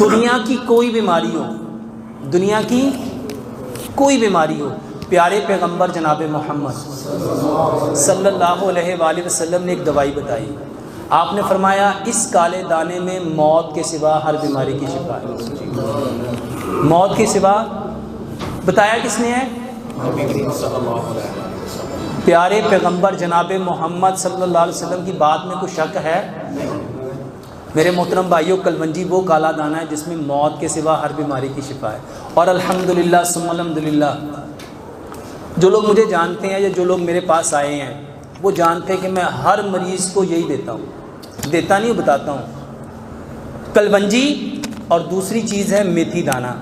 दुनिया की कोई बीमारी हो, दुनिया की कोई बीमारी हो, प्यारे पैगंबर जनाब मोहम्मद सल्लल्लाहु अलैहि वसल्लम ने एक दवाई बताई। आपने फरमाया इस काले दाने में मौत के सिवा हर बीमारी की शिफा है। मौत के सिवा बताया किसने है? प्यारे पैगंबर जनाब मोहम्मद सल्लल्लाहु अलैहि वसल्लम की बात में कुछ शक है? मेरे मोहतरम भाइयों, कलवंजी वो काला दाना है जिसमें मौत के सिवा हर बीमारी की शिफा है। और अल्हम्दुलिल्लाह सुम्मा अल्हम्दुलिल्लाह, जो लोग मुझे जानते हैं या जो लोग मेरे पास आए हैं वो जानते हैं कि मैं हर मरीज़ को यही देता हूँ, देता नहीं बताता हूँ। कलवंजी और दूसरी चीज़ है मेथी दाना।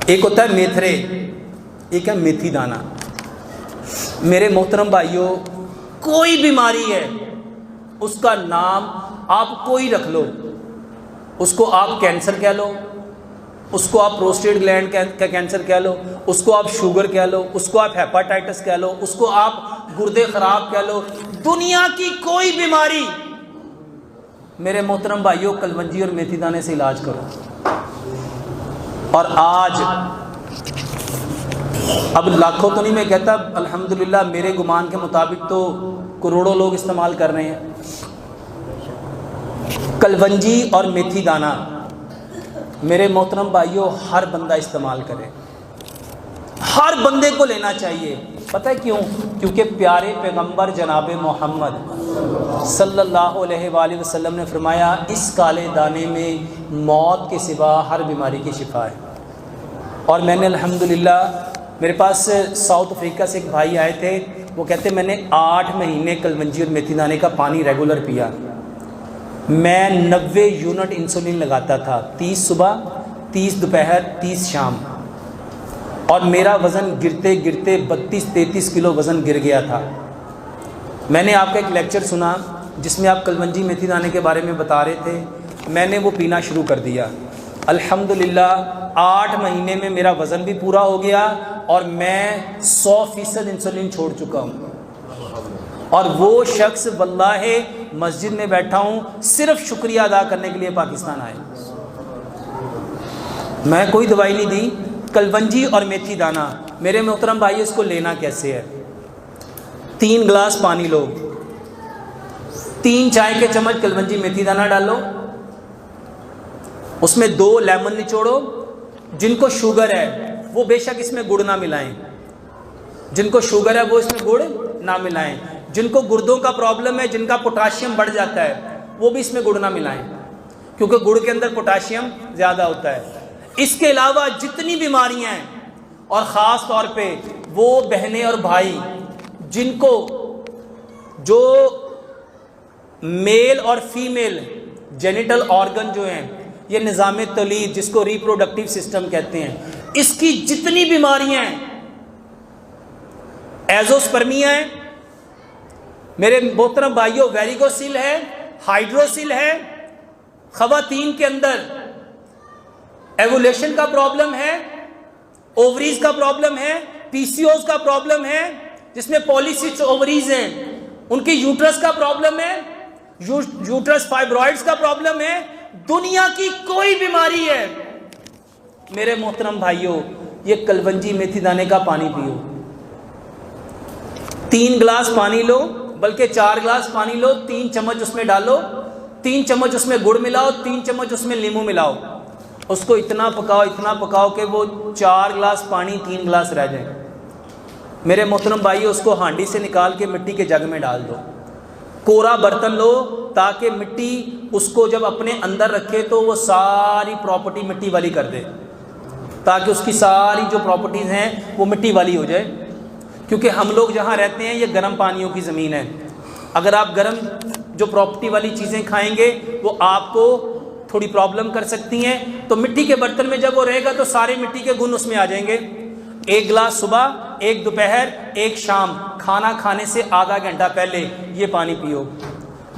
एक होता है मेथरे, एक है मेथी दाना। मेरे मोहतरम भाइयों, कोई बीमारी है उसका नाम आप कोई रख लो, उसको आप कैंसर कह लो, उसको आप प्रोस्टेट ग्लैंड का कैंसर कह लो, उसको आप शुगर कह लो, उसको आप हेपाटाइटिस कह लो, उसको आप गुर्दे ख़राब कह लो, दुनिया की कोई बीमारी, मेरे मोहतरम भाइयों, कलवंजी और मेथी दाने से इलाज करो। और आज अब लाखों तो नहीं मैं कहता, अल्हम्दुलिल्लाह मेरे गुमान के मुताबिक तो करोड़ों लोग इस्तेमाल कर रहे हैं। कलवंजी और मेथी दाना मेरे मोहतरम भाइयों हर बंदा इस्तेमाल करे, हर बंदे को लेना चाहिए। पता है क्यों? क्योंकि प्यारे पैगंबर जनाब मोहम्मद सल्लल्लाहु अलैहि वसल्लम ने फरमाया इस काले दाने में मौत के सिवा हर बीमारी की शिफा है। और मैंने अल्हम्दुलिल्लाह, मेरे पास साउथ अफ्रीका से एक भाई आए थे, वो कहते मैंने 8 महीने कलवंजी और मेथी दाने का पानी रेगुलर पिया, मैं 90 यूनिट इंसुलिन लगाता था, 30 सुबह 30 दोपहर 30 शाम, और मेरा वज़न गिरते गिरते 32-33 किलो वज़न गिर गया था। मैंने आपका एक लेक्चर सुना जिसमें आप कलवंजी मेथी दाने के बारे में बता रहे थे, मैंने वो पीना शुरू कर दिया। अल्हम्दुलिल्लाह 8 महीने में मेरा वज़न भी पूरा हो गया और मैं 100% इंसुलिन छोड़ चुका हूँ। और वो शख्स वल्लाहे मस्जिद में बैठा हूँ सिर्फ शुक्रिया अदा करने के लिए पाकिस्तान आए। मैं कोई दवाई नहीं दी, कलवंजी और मेथी दाना। मेरे मोहतरम भाई, इसको लेना कैसे है? 3 गिलास पानी लो, 3 चाय के चम्मच कलवंजी मेथी दाना डालो, उसमें 2 लेमन निचोड़ो। जिनको शुगर है वो बेशक इसमें गुड़ ना मिलाएं, जिनको शुगर है वो इसमें गुड़ ना मिलाएं। जिनको गुर्दों का प्रॉब्लम है, जिनका पोटाशियम बढ़ जाता है, वो भी इसमें गुड़ ना मिलाएं, क्योंकि गुड़ के अंदर पोटाशियम ज़्यादा होता है। इसके अलावा जितनी बीमारियां हैं, और ख़ास तौर पे वो बहनें और भाई जिनको जो मेल और फीमेल जेनिटल ऑर्गन जो हैं, ये निज़ाम तौलीद जिसको रिप्रोडक्टिव सिस्टम कहते हैं, इसकी जितनी बीमारियां हैं, एजोस्पर्मिया है मेरे मोहतरम भाइयों, वेरिकोसिल है, हाइड्रोसिल है, ख़वातीन के अंदर एवुलेशन का प्रॉब्लम है, ओवरीज का प्रॉब्लम है, पीसीओस का प्रॉब्लम है जिसमें पॉलीसिस्ट ओवरीज हैं, उनकी यूट्रस का प्रॉब्लम है, यूट्रस फाइब्रॉइड्स का प्रॉब्लम है, दुनिया की कोई बीमारी है, मेरे मोहतरम भाइयों, ये कलवंजी मेथी दाने का पानी पियो। 3 गिलास पानी लो, बल्कि 4 गिलास पानी लो, 3 चम्मच उसमें डालो, 3 चम्मच उसमें गुड़ मिलाओ, 3 चम्मच उसमें नींबू मिलाओ, उसको इतना पकाओ कि वो 4 गिलास पानी 3 गिलास रह जाए। मेरे मोहतरम भाई, उसको हांडी से निकाल के मिट्टी के जग में डाल दो, कोरा बर्तन लो, ताकि मिट्टी उसको जब अपने अंदर रखे तो वो सारी प्रॉपर्टी मिट्टी वाली कर दे, ताकि उसकी सारी जो प्रॉपर्टीज़ हैं वो मिट्टी वाली हो जाए। क्योंकि हम लोग जहाँ रहते हैं ये गर्म पानियों की ज़मीन है, अगर आप गर्म जो प्रॉपर्टी वाली चीज़ें खाएंगे वो आपको थोड़ी प्रॉब्लम कर सकती हैं। तो मिट्टी के बर्तन में जब वो रहेगा तो सारे मिट्टी के गुण उसमें आ जाएंगे। 1 गिलास सुबह, 1 दोपहर, 1 शाम, खाना खाने से आधा घंटा पहले ये पानी पियो।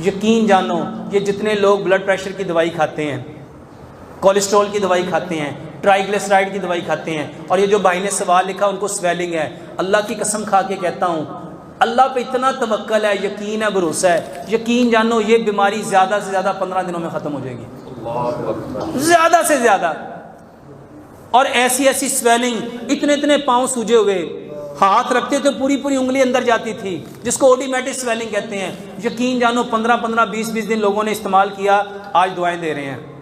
यकीन जानो, ये जितने लोग ब्लड प्रेशर की दवाई खाते हैं, कोलेस्ट्रॉल की दवाई खाते हैं, ट्राइग्लिसराइड की दवाई खाते हैं, और ये जो भाई ने सवाल लिखा उनको स्वेलिंग है, अल्लाह की कसम खा के कहता हूँ, अल्लाह पे इतना तवक्कल है, यकीन है, भरोसा है, यकीन जानो ये बीमारी ज़्यादा से ज़्यादा 15 दिनों में ख़त्म हो जाएगी। ज़्यादा से ज़्यादा। और ऐसी ऐसी स्वेलिंग, इतने इतने पाँव सूजे हुए, हाथ रखते तो पूरी पूरी उंगली अंदर जाती थी, जिसको ओडोमेटिक स्वेलिंग कहते हैं। यकीन जानो 15-15, 20-20 दिन लोगों ने इस्तेमाल किया, आज दुआएं दे रहे हैं।